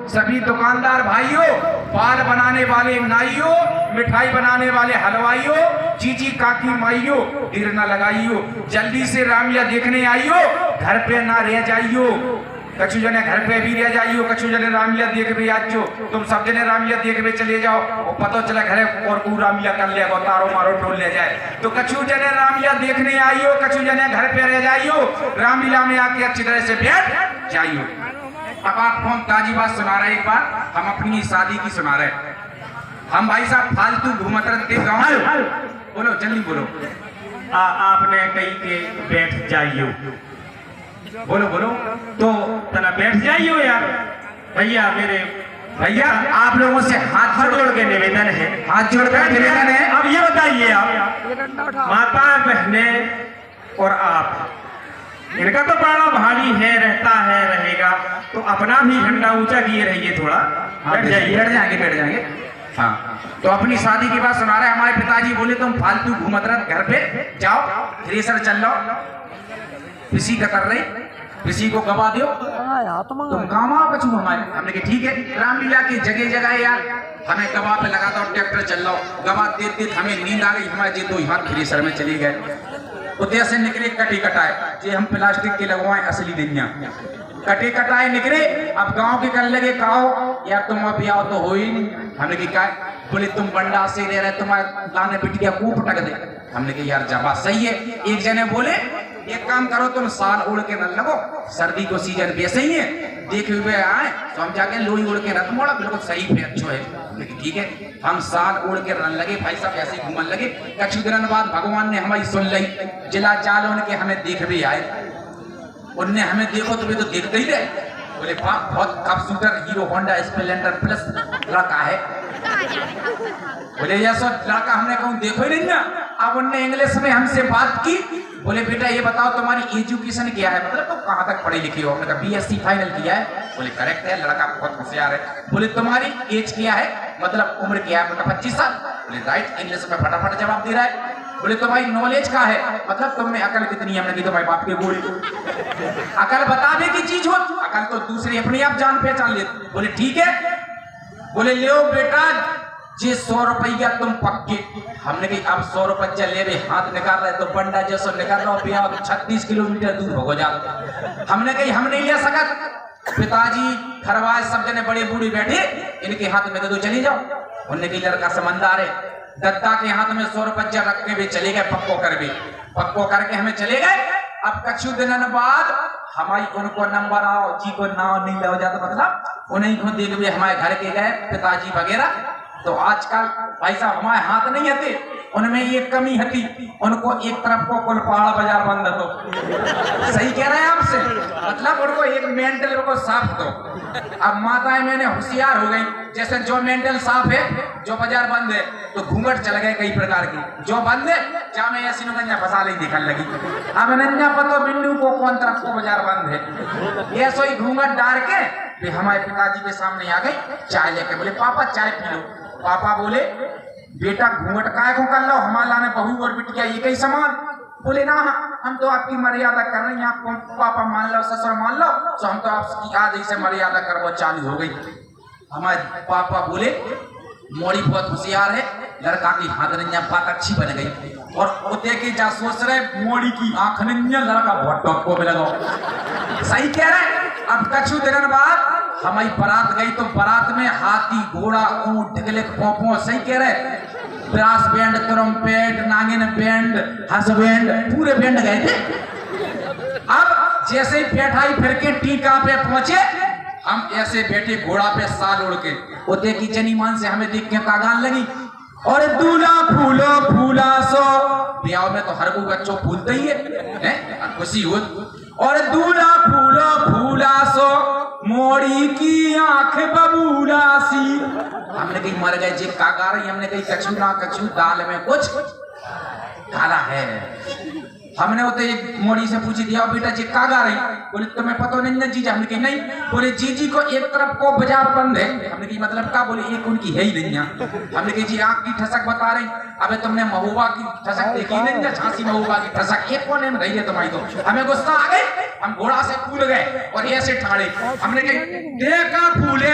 सभी दुकानदार भाइयों, बाल बनाने वाले नाइयों, मिठाई बनाने वाले हलवाइयों, जीजी काकी माइयों, देर न लगाइयो, जल्दी से रामलीला देखने आइयो, घर पे ना रह जाइयो। कछु जने घर पे भी रह जाइयो, कछु जने रामलीला देख भी आजो। तुम सब जने रामलीला देख भी चले जाओ और पता चला घरे और को रामलीला कर ले, तारो मारो टोल ले जाए। तो कछु जने रामलीला देखने आइयो, कछु जने घर पे रह जाइयो, रामलीला में आके अच्छी तरह से बैठ जाइयो। अब आपको हम ताजी बात सुना रहे, एक बात हम अपनी शादी की सुना रहे। हम भाई साहब फालतू घूमत रहते गाँव। बोलो जल्दी बोलो। आपने कही के बैठ जाइयो, बोलो बोलो। तो तना बैठ जाइयो यार। भैया मेरे भैया आप लोगों से हाथ जोड़ के निवेदन है, हाथ जोड़ कर निवेदन है। अब ये बताइए आप माता बहने और आप, इनका तो बड़ा भारी है, रहता है रहेगा, तो अपना भी झंडा ऊंचा किए रहिए थोड़ा। बैठ जाइए, बैठ जाएंगे। हाँ, तो अपनी शादी की बात सुना रहे। हमारे पिताजी बोले तुम फालतू घूमत रह, घर पे जाओ, थ्रेसर चल लो, किसी का कर रहे, किसी को गवा दो, तुम काम आओ कछु हमारे। हमने कहा ठीक है। रामलीला की जगह जगह यार हमें गवा पे लगा दो, ट्रैक्टर चल लो, गवा देते हमें नींद आ गई, हमारे जी 2 हाथ थ्रेसर में चले गए। उधर से निकले कटे कटाए, जे हम प्लास्टिक के लगवाए असली दुनिया, कटे कटाए निकले। अब गांव के कर लगे कहो यार तुम अभी आओ तो हो ही नहीं। हमने कहा बोले तुम बंडा से रह रहे, तुम्हारे लाने बिटिया को पटक दे। हमने कहा यार जबा सही है। एक जने बोले एक काम करो तुम साल उड़ के न लगो, सर्दी को सीजन वैसे ही है, देखे हुए आए तो हम जाके लोई उड़ के रथ मोड़ा, बिल्कुल सही पे अच्छो है। ठीक है, हम साल उड़ के रन लगे, भाई साहब ऐसे ही घूमन लगे। कछु दिन बाद भगवान ने हमारी सुन ली, जिला चाल उनके हमें देख भी आए। उनने हमें देखो तुम्हें तो देखते ही रहे, बोले बाप बहुत खूबसूरत हीरो होंडा स्प्लेंडर प्लस लड़का है। बोले ये सो लड़का हमने कहूँ देखो ही नहीं ना। अब उनने इंग्लिश में हमसे बात की, बोले बेटा ये बताओ तुम्हारी एजुकेशन क्या है, मतलब तुम कहाँ तक पढ़े लिखे हो। हमने कहा BSc फाइनल किया है। बोले करेक्ट है, लड़का बहुत होशियार है। बोले तुम्हारी एज क्या है, मतलब उम्र क्या है, मतलब 25 साल। बोले राइट, इंग्लिश में फटाफट जवाब दे रहा है। बोले तुम्हारी नॉलेज क्या है, मतलब तुम में अकल कितनी है। हमने कहा तुम्हारे बाप के गोली अकल बताने की चीज हो, अकल तो दूसरी अपने आप जान पहचान लेते। बोले ठीक है। बोले ले बेटा जे 100 रुपया तुम पक्के। हमने कहा अब 100 रुपया ले रहे, हाथ निकाल रहे तो बंडा जैसा निकाल रहा हो, 36 किलोमीटर दूर हो जाता। हमने कही हम नहीं ले सकत। पिताजी खरवाज सब जने बड़े बूढ़े बैठे, इनके हाथ में दे दो चले जाओ। उनने कही लड़का समझदार है, दत्ता के हाथ में 100 रुपया रख के भी चले गए, पक्को करके हमें चले गए। अब कछु दिन बाद हमारी उनको नंबर आओ जी को नाव नहीं ले जाता, मतलब उन्हीं को देख भी हमारे घर के गए पिताजी वगैरह। तो आजकल भाई साहब हमारे हाथ नहीं आते, उनमें एक कमी हती, उनको एक तरफ को कुल पहाड़ बाजार बंद तो सही कह रहे हैं आपसे, मतलब उनको एक मेंटल को साफ दो। अब माताएं मैंने होशियार हो गई, जैसे जो मेंटल साफ है, जो बाजार बंद है तो घूंघट चल गए कई प्रकार की, जो बंद है जा मैं ऐसी नंजा फसा ली दिखने लगी। अब नंजा पतो बिंदु को कौन तरफ को बाजार बंद है, ऐसा ही घूंघट डाल के हमारे पिताजी के सामने आ गई चाय लेके। बोले पापा चाय पी लो। पापा बोले बेटा घूंघट काय को कर लो, हमारे लाने बहू और बिटिया ये कई समान। बोले ना हम तो आपकी मर्यादा कर रहे हैं, आपको पापा मान लो ससुर मान लो, तो हम तो आपकी आज से मर्यादा करवा चालू हो गई। हमारे पापा बोले मोड़ी बहुत होशियार है, लड़का की हाथ नैया बात अच्छी बन गई। और उते के जा सोच रहे मोड़ी की आंख नैया, लड़का बहुत टॉप को मिला। सही कह रहे। अब कछु दिन बाद हमारी बारात गई, तो बारात में हाथी घोड़ा ऊंट ढिकले पोपो, सही कह रहे, ब्रास बैंड ट्रम्पेट नागिन बैंड हंस बैंड पूरे बैंड गए थे। अब जैसे ही बैठाई फिर के टीका पे पहुंचे, हम ऐसे बैठे घोड़ा पे साल उड़ के, उते की जनीमान से हमें देख के कागान लगी, और दूल्हा फूलो फूला सो। ब्याह में तो हर कोई बच्चों फूलता ही है, खुशी हो। और दूल्हा फूलो फूला सो, मोड़ी की आंख बबूला सी। हमने कहीं मर गए जी कागा रही, हमने कहीं कछु ना कछु दाल में कुछ काला है। हमने होते एक मोड़ी से पूछी दिया बेटा जी कागा रही, बोले तुम्हें पता नहीं ना जीजा। हमने कही नहीं। बोले जीजी को एक तरफ को बाजार बंद है। हमने कही मतलब क्या? बोले एक उनकी है ही नहीं। हमने कही जी आंख की ठसक बता रही, अबे तुमने महबूबा की ठसक देखी नहीं ना, झांसी महबूबा की ठसक एक कोने में रही है तुम्हारी। तो हमें गुस्सा आ गए, हम घोड़ा से कूद गए और ऐसे ठाड़े। हमने कही देखा फूले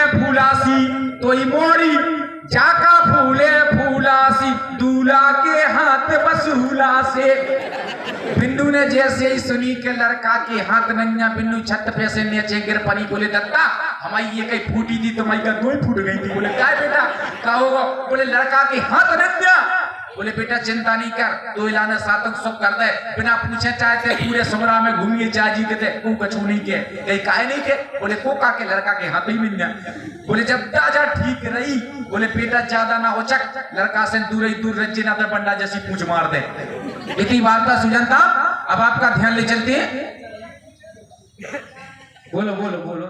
ने जैसे ही सुनी के लड़का के हाथ नंगा बिन्नू छत पे से नीचे गिर पड़ी। बोले दत्ता हमारी ये कहीं फूटी थी तो मैं का दो ही फूट गई थी। बोले क्या बेटा कहोगा? बोले लड़का के हाथ नंगा। बोले बेटा चिंता नहीं कर, दो इलाने सातक सब कर दे, बिना पूछे चाहते पूरे समरा में घूमिए चाजी के थे को कछु नहीं के कहीं काहे नहीं के। बोले को का के लड़का के हाथ ही मिल गया। बोले जब दाजा ठीक रही। बोले बेटा ज्यादा ना हो चक लड़का से दूर ही दूर रज्जे ना तो बंडा जैसी पूछ मार दे। इतनी वार्ता सुजनता अब आपका ध्यान ले चलते हैं। बोलो बोलो बोलो